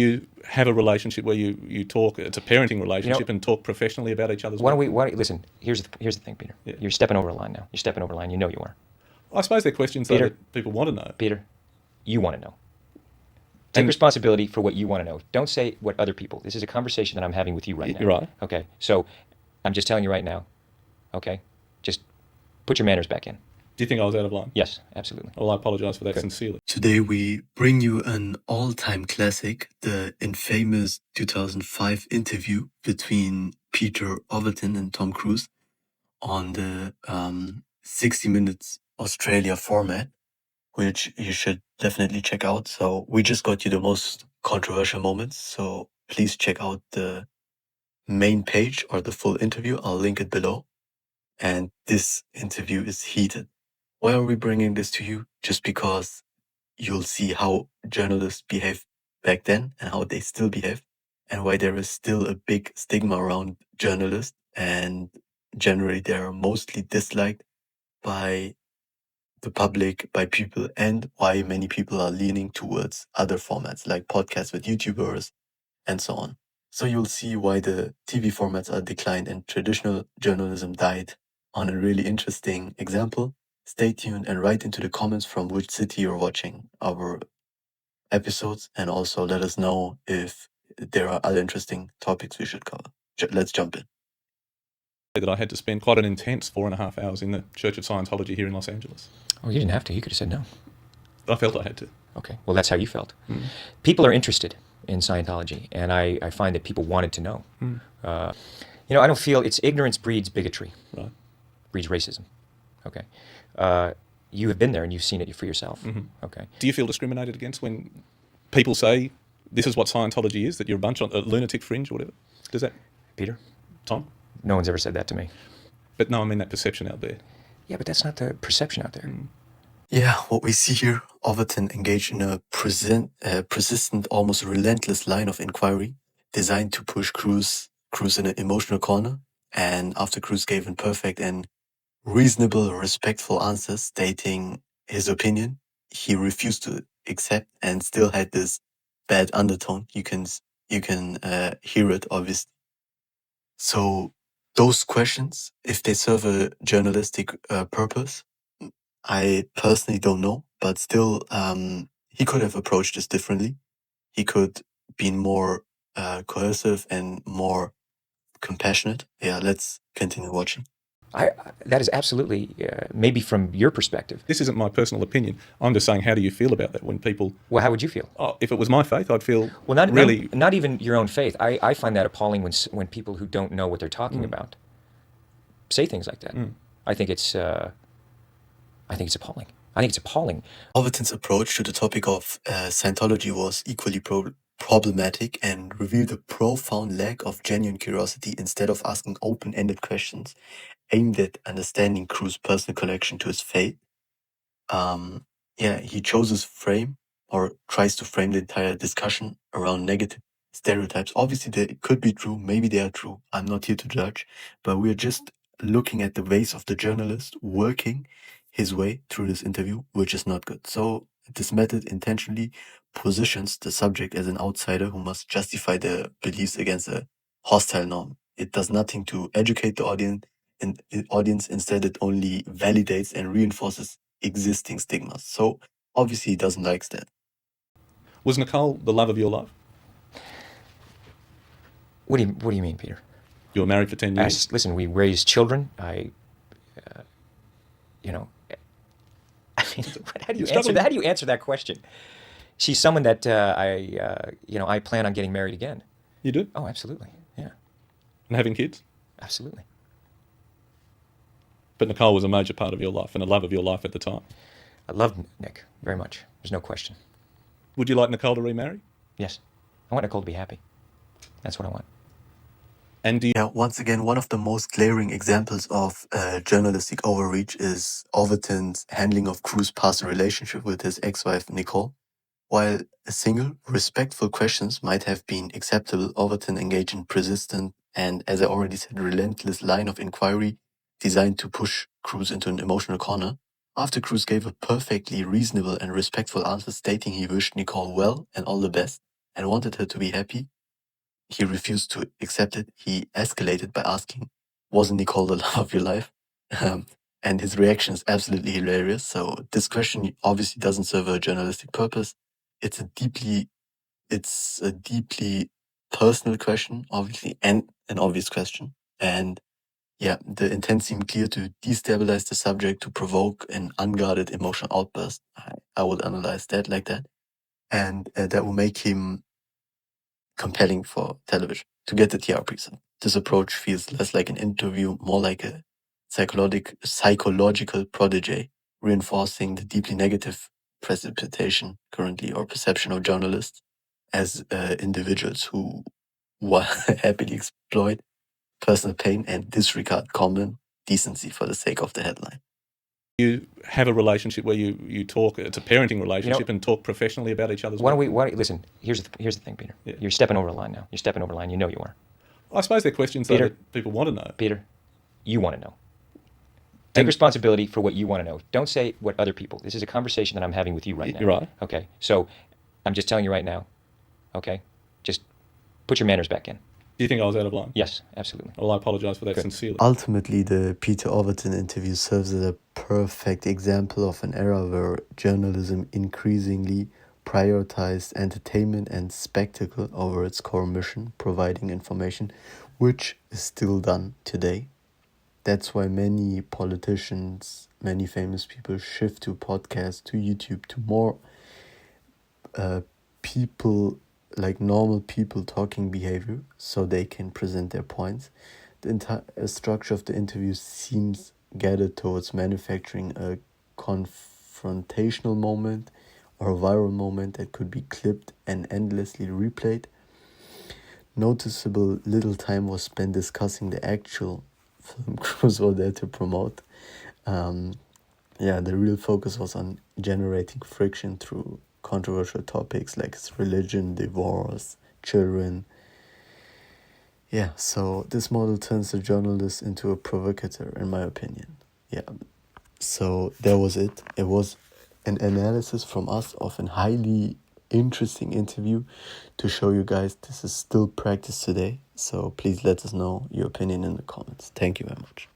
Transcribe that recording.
You have a relationship where you talk, it's a parenting relationship, and talk professionally about each other's work. Listen, here's the thing, Peter. Yeah. You're stepping over a line now. You're stepping over a line. You know you are. I suppose they're questions though, that people want to know. Peter, you want to know. Take responsibility for what you want to know. Don't say what other people. This is a conversation that I'm having with you right now. You're right. Okay. So I'm just telling you right now. Okay. Just put your manners back in. Do you think I was out of line? Yes, absolutely. Well, I apologise for that sincerely. Today we bring you an all-time classic, the infamous 2005 interview between Peter Overton and Tom Cruise on the 60 Minutes Australia format, which you should definitely check out. So we just got you the most controversial moments, so please check out the main page or the full interview. I'll link it below. And this interview is heated. Why are we bringing this to you? Just because you'll see how journalists behaved back then and how they still behave, and why there is still a big stigma around journalists, and generally they are mostly disliked by the public, by people, and why many people are leaning towards other formats like podcasts with YouTubers and so on. So you'll see why the TV formats are declined and traditional journalism died on a really interesting example. Stay tuned and write into the comments from which city you're watching our episodes, and also let us know if there are other interesting topics we should cover. Let's jump in. That I had to spend quite an intense 4.5 hours in the Church of Scientology here in Los Angeles. Oh, you didn't have to. You could have said no. I felt I had to. Okay. Well, that's how you felt. People are interested in Scientology, and I find that people wanted to know. I don't feel it's ignorance breeds bigotry. Right. Breeds racism. Okay. You have been there and you've seen it for yourself. Okay. Do you feel discriminated against when people say this is what Scientology is, that you're a bunch of a lunatic fringe or whatever? Does that, Peter? Tom? No one's ever said that to me. But no, I mean that perception out there. Yeah, but that's not the perception out there. Yeah, what we see here, Overton engaged in a persistent, almost relentless line of inquiry designed to push Cruise in an emotional corner. And after Cruise gave imperfect and reasonable, respectful answers stating his opinion, he refused to accept and still had this bad undertone. You can hear it, obviously. So those questions, if they serve a journalistic purpose, I personally don't know, but still, he could have approached this differently. He could been more coercive and more compassionate. Yeah, let's continue watching. That is absolutely, maybe from your perspective. This isn't my personal opinion. I'm just saying, how do you feel about that when people... Well, how would you feel? Oh, if it was my faith, I'd feel not even your own faith. I find that appalling when people who don't know what they're talking about say things like that. I think it's appalling. I think it's appalling. Overton's approach to the topic of Scientology was equally problematic and revealed a profound lack of genuine curiosity instead of asking open-ended questions aimed at understanding Cruise's personal connection to his faith. He chose his frame, or tries to frame the entire discussion around negative stereotypes. Obviously, they could be true, maybe they are true. I'm not here to judge, but we're just looking at the ways of the journalist working his way through this interview, which is not good. So this method intentionally positions the subject as an outsider who must justify their beliefs against a hostile norm. It does nothing to educate the audience. Instead, it only validates and reinforces existing stigmas. So obviously he doesn't like that. Was Nicole the love of your life? What do you mean, Peter? You were married for 10 years. Listen, we raised children. How do you answer that question? She's someone that I plan on getting married again. You do? Oh, absolutely. Yeah. And having kids? Absolutely. But Nicole was a major part of your life and a love of your life at the time. I loved Nick very much. There's no question. Would you like Nicole to remarry? Yes. I want Nicole to be happy. That's what I want. And do you... Once again, one of the most glaring examples of journalistic overreach is Overton's handling of Cruise's past relationship with his ex-wife Nicole. While single, respectful questions might have been acceptable, Overton engaged in persistent and, as I already said, relentless line of inquiry designed to push Cruise into an emotional corner. After Cruise gave a perfectly reasonable and respectful answer stating he wished Nicole well and all the best, and wanted her to be happy. He refused to accept it. He escalated by asking, "Wasn't Nicole the love of your life?" And his reaction is absolutely hilarious. So this question obviously doesn't serve a journalistic purpose. It's a deeply personal question, obviously, and an obvious question. And yeah, the intent seemed clear: to destabilize the subject, to provoke an unguarded emotional outburst. I would analyze that like that. And that will make him compelling for television to get the TRP. So this approach feels less like an interview, more like a psychological prodigy, reinforcing the deeply negative precipitation currently, or perception of journalists as individuals who happily exploit personal pain and disregard common decency for the sake of the headline. You have a relationship where you talk, it's a parenting relationship, and talk professionally about each other's work. Listen, here's the thing, Peter. Yeah. You're stepping over the line now. You're stepping over the line. You know you are. I suppose they're questions though, Peter, that people want to know. Peter, you want to know. Take responsibility for what you want to know. Don't say what other people. This is a conversation that I'm having with you right now. You're right. Okay. So I'm just telling you right now. Okay. Just put your manners back in. Do you think I was out of line? Yes, absolutely. Well, I apologise for that sincerely. Ultimately, the Peter Overton interview serves as a perfect example of an era where journalism increasingly prioritized entertainment and spectacle over its core mission, providing information, which is still done today. That's why many politicians, many famous people shift to podcasts, to YouTube, to more people, like normal people talking behavior, so they can present their points. The entire structure of the interview seems gathered towards manufacturing a confrontational moment or a viral moment that could be clipped and endlessly replayed. Noticeable little time was spent discussing the actual film Cruise was there to promote. The real focus was on generating friction through controversial topics like religion, divorce, children. Yeah, so this model turns the journalist into a provocateur, in my opinion. Yeah, so that was it. It was an analysis from us of a highly interesting interview to show you guys this is still practiced today. So please let us know your opinion in the comments. Thank you very much.